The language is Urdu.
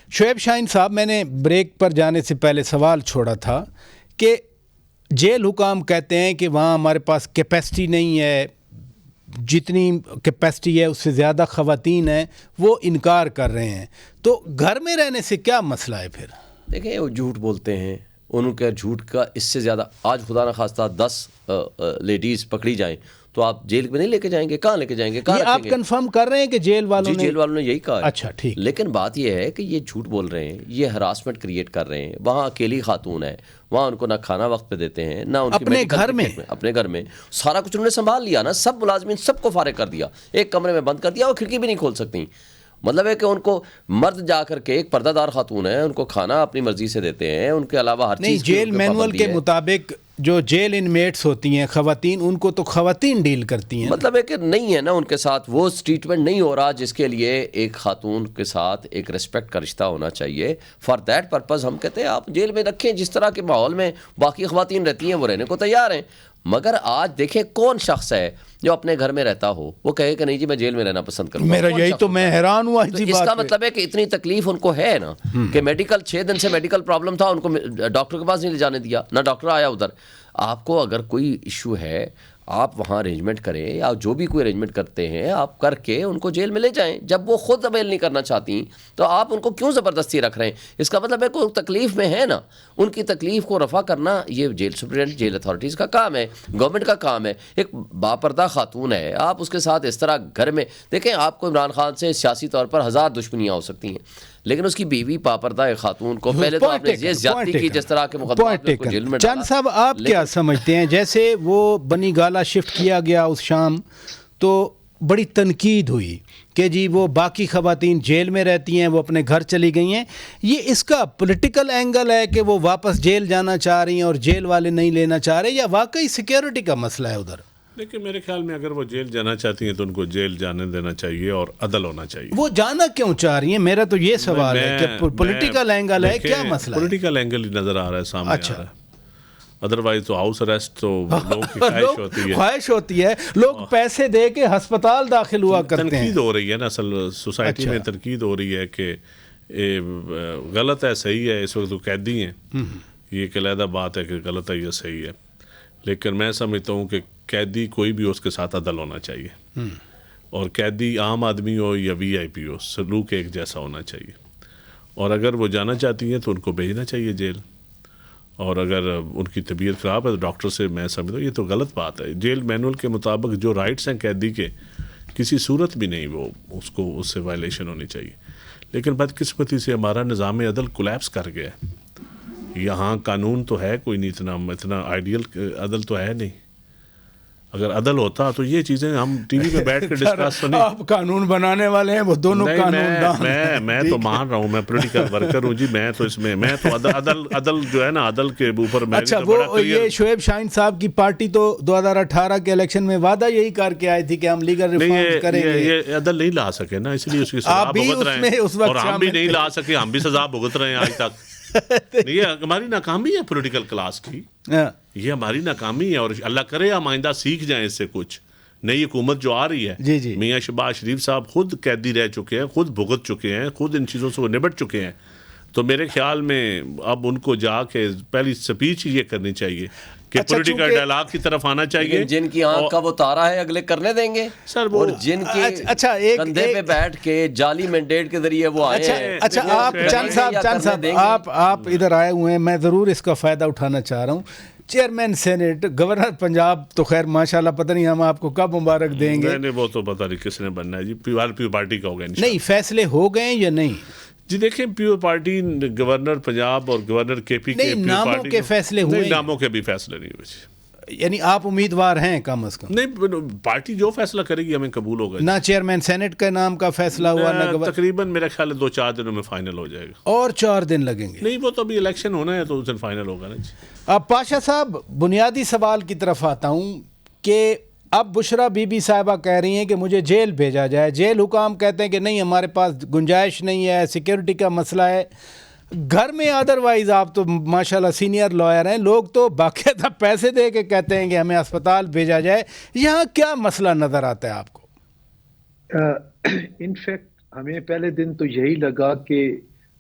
شعیب شاہین صاحب، میں نے بریک پر جانے سے پہلے سوال چھوڑا تھا کہ جیل حکام کہتے ہیں کہ وہاں ہمارے پاس کیپیسٹی نہیں ہے، جتنی کیپیسٹی ہے اس سے زیادہ خواتین ہیں، وہ انکار کر رہے ہیں، تو گھر میں رہنے سے کیا مسئلہ ہے پھر؟ دیکھیں وہ جھوٹ بولتے ہیں، ان کے جھوٹ کا اس سے زیادہ آج خدا نہ خواستہ 10 لیڈیز پکڑی جائیں تو آپ جیل میں نہیں لے کے جائیں گے، کہاں لے کے جائیں گے، کہاں یہ رکھیں آپ گے؟ کنفرم کر رہے ہیں کہ جیل والوں جی نے؟ جیل والوں نے یہی کہا ہے۔ اچھا ٹھیک، لیکن بات یہ ہے کہ یہ جھوٹ بول رہے ہیں، یہ ہراسمنٹ کریٹ کر رہے ہیں۔ وہاں اکیلی خاتون ہے، وہاں ان کو نہ کھانا وقت پہ دیتے ہیں، نہ ان کی اپنے گھر میں، اپنے گھر میں سارا کچھ انہوں نے سنبھال لیا نا، سب ملازمین سب کو فارغ کر دیا، ایک کمرے میں بند کر دیا، وہ کھڑکی بھی نہیں کھول سکتی۔ مطلب ہے کہ ان کو مرد جا کر کے ایک پردہ دار خاتون ہے، ان کو کھانا اپنی مرضی سے دیتے ہیں، ان کے علاوہ ہر نہیں چیز کی جیل مینول کے مطابق جو جیل انمیٹس ہوتی ہیں خواتین، ان کو تو خواتین ڈیل کرتی ہیں۔ مطلب ہے کہ نہیں ہے نا ان کے ساتھ وہ ٹریٹمنٹ نہیں ہو رہا جس کے لیے ایک خاتون کے ساتھ ایک ریسپیکٹ کا رشتہ ہونا چاہیے۔ فار دیٹ پرپز ہم کہتے ہیں آپ جیل میں رکھیں، جس طرح کے ماحول میں باقی خواتین رہتی ہیں وہ رہنے کو تیار ہیں۔ مگر آج دیکھیں کون شخص ہے جو اپنے گھر میں رہتا ہو وہ کہے کہ نہیں جی میں جیل میں رہنا پسند کروں گا؟ میرا یہی تو میں حیران ہوا اسی اس بات کا پہ۔ مطلب ہے کہ اتنی تکلیف ان کو ہے نا کہ میڈیکل 6 دن سے میڈیکل پرابلم تھا، ان کو ڈاکٹر کے پاس نہیں لے جانے دیا، نہ ڈاکٹر آیا ادھر۔ آپ کو اگر کوئی ایشو ہے آپ وہاں ارینجمنٹ کریں، یا جو بھی کوئی ارینجمنٹ کرتے ہیں آپ کر کے ان کو جیل میں لے جائیں۔ جب وہ خود اویل نہیں کرنا چاہتی تو آپ ان کو کیوں زبردستی رکھ رہے ہیں؟ اس کا مطلب ہے کوئی تکلیف میں ہے نا، ان کی تکلیف کو رفع کرنا یہ جیل سپرنٹینڈنٹ جیل اتھارٹیز کا کام ہے، گورنمنٹ کا کام ہے۔ ایک باپردہ خاتون ہے، آپ اس کے ساتھ اس طرح گھر میں دیکھیں، آپ کو عمران خان سے سیاسی طور پر 1000 دشمنیاں ہو سکتی ہیں، لیکن اس کی بیوی پاپردہ ایک خاتون کو پہلے تو آپ نے یہ زیادتی کی جس طرح کے مقدمات میں اس کو جیل میں ڈالا۔ چند صاحب آپ کیا سمجھتے ہیں؟ جیسے وہ بنی گالا شفٹ کیا گیا اس شام تو بڑی تنقید ہوئی کہ جی وہ باقی خواتین جیل میں رہتی ہیں، وہ اپنے گھر چلی گئی ہیں، یہ اس کا پولیٹیکل اینگل ہے کہ وہ واپس جیل جانا چاہ رہی ہیں اور جیل والے نہیں لینا چاہ رہے، یا واقعی سیکیورٹی کا مسئلہ ہے ادھر؟ لیکن میرے خیال میں اگر وہ جیل جانا چاہتی ہیں تو ان کو جیل جانے دینا چاہیے اور عدل ہونا چاہیے۔ وہ جانا کیوں چاہ رہی ہیں؟ میرا تو یہ سوال ہے کہ پولیٹیکل اینگل ہے، کیا مسئلہ ہے؟ پولیٹیکل اینگل ہی نظر آ رہا ہے سامنے آ رہا ہے، ادروائز تو ہاؤس اریسٹ تو لوگوں کی خواہش ہوتی ہے، لوگ پیسے دے کے ہسپتال داخل ہوا کرتے ہیں۔ تنقید ہو رہی ہے نا، اصل سوسائٹی میں تنقید ہو رہی ہے کہ غلط ہے صحیح ہے، اس وقت وہ قیدی ہیں، یہ ایک علیحدہ بات ہے کہ غلط ہے یا صحیح ہے، لیکن میں سمجھتا ہوں کہ قیدی کوئی بھی اس کے ساتھ عدل ہونا چاہیے، اور قیدی عام آدمی ہو یا وی آئی پی ہو، سلوک ایک جیسا ہونا چاہیے، اور اگر وہ جانا چاہتی ہیں تو ان کو بھیجنا چاہیے جیل، اور اگر ان کی طبیعت خراب ہے تو ڈاکٹر سے، میں سمجھتا ہوں یہ تو غلط بات ہے۔ جیل مینول کے مطابق جو رائٹس ہیں قیدی کے کسی صورت بھی نہیں وہ اس کو اس سے وائلیشن ہونی چاہیے، لیکن بدقسمتی سے ہمارا نظام عدل کولیپس کر گیا ہے۔ یہاں قانون تو ہے کوئی نہیں، اتنا آئیڈیل عدل تو ہے نہیں۔ اگر عدل ہوتا تو یہ چیزیں ہم ٹی وی پہ بیٹھ کے ڈسکس تو نہیں۔ آپ قانون بنانے والے ہیں، وہ دونوں قانون دان۔ میں تو مان رہا ہوں، میں پولیٹیکل ورکر ہوں جی، میں تو اس میں تو عدل جو ہے نا، عدل کے اوپر میں۔ اچھا، وہ یہ شعیب شاہین صاحب کی پارٹی تو 2018 کے الیکشن میں وعدہ یہی کر کے آئی تھی کہ ہم لیگل ریفارمز کریں گے، یہ عدل نہیں لا سکے نا، اس لیے اس کی سزا بھگت رہے ہیں، اور ہم بھی نہیں لا سکے، ہم بھی سزا بھگت رہے ہیں آج تک۔ یہ ہماری ناکامی ہے پولیٹیکل کلاس کی، یہ ہماری ناکامی ہے، اور اللہ کرے ہم آئندہ سیکھ جائیں اس سے کچھ۔ نئی حکومت جو آ رہی ہے، میاں شہباز شریف صاحب خود قیدی رہ چکے ہیں، خود بھگت چکے ہیں، خود ان چیزوں سے وہ نبٹ چکے ہیں، تو میرے خیال میں اب ان کو جا کے پہلی سپیچ یہ کرنی چاہیے کہ پولیٹیکل ڈائلاگ کی طرف آنا چاہیے۔ جن کی آنکھ کا وہ تارا ہے اگلے کرنے دیں گے سر، اور جن کے کندھے پہ بیٹھ کے جالی مینڈیٹ کے ذریعے وہ آئے ہیں۔ اچھا، آپ چند صاحب آپ ادھر آئے ہوئے ہیں، میں ضرور اس کا فائدہ اٹھانا چاہ رہا ہوں۔ چیئرمین سینٹ، گورنر پنجاب تو خیر ماشاءاللہ پتہ نہیں ہم آپ کو کب مبارک دیں گے۔ نہیں، وہ تو پتہ نہیں کس نے بننا ہے جی، پیو پارٹی کا ہوگا نہیں، فیصلے ہو گئے یا نہیں؟ جی دیکھیں، پیو پارٹی، گورنر پنجاب اور گورنر کے پی کے ناموں کے فیصلے ہوئے، ناموں کے بھی فیصلے نہیں ہوئے، یعنی آپ امیدوار ہیں کم از کم؟ نہیں، پارٹی جو فیصلہ کرے گی ہمیں قبول ہوگا۔ نہ چیئرمین سینٹ کا نام کا فیصلہ ہوا، نہ تقریباً میرا خیال ہے 2-4 دنوں میں فائنل ہو جائے گا۔ اور 4 دن لگیں گے؟ نہیں، وہ تو ابھی الیکشن ہونا ہے تو اس دن فائنل ہوگا نا جی۔ اب پاشا صاحب، بنیادی سوال کی طرف آتا ہوں کہ اب بشرا بی بی صاحبہ کہہ رہی ہیں کہ مجھے جیل بھیجا جائے، جیل حکام کہتے ہیں کہ نہیں ہمارے پاس گنجائش نہیں ہے، سیکیورٹی کا مسئلہ ہے۔ گھر میں ادروائز آپ تو ماشاءاللہ سینئر لائر ہیں، لوگ تو باقاعدہ پیسے دے کے کہتے ہیں کہ ہمیں اسپتال بھیجا جائے، یہاں کیا مسئلہ نظر آتا ہے آپ کو؟ انفیکٹ ہمیں پہلے دن تو یہی لگا کہ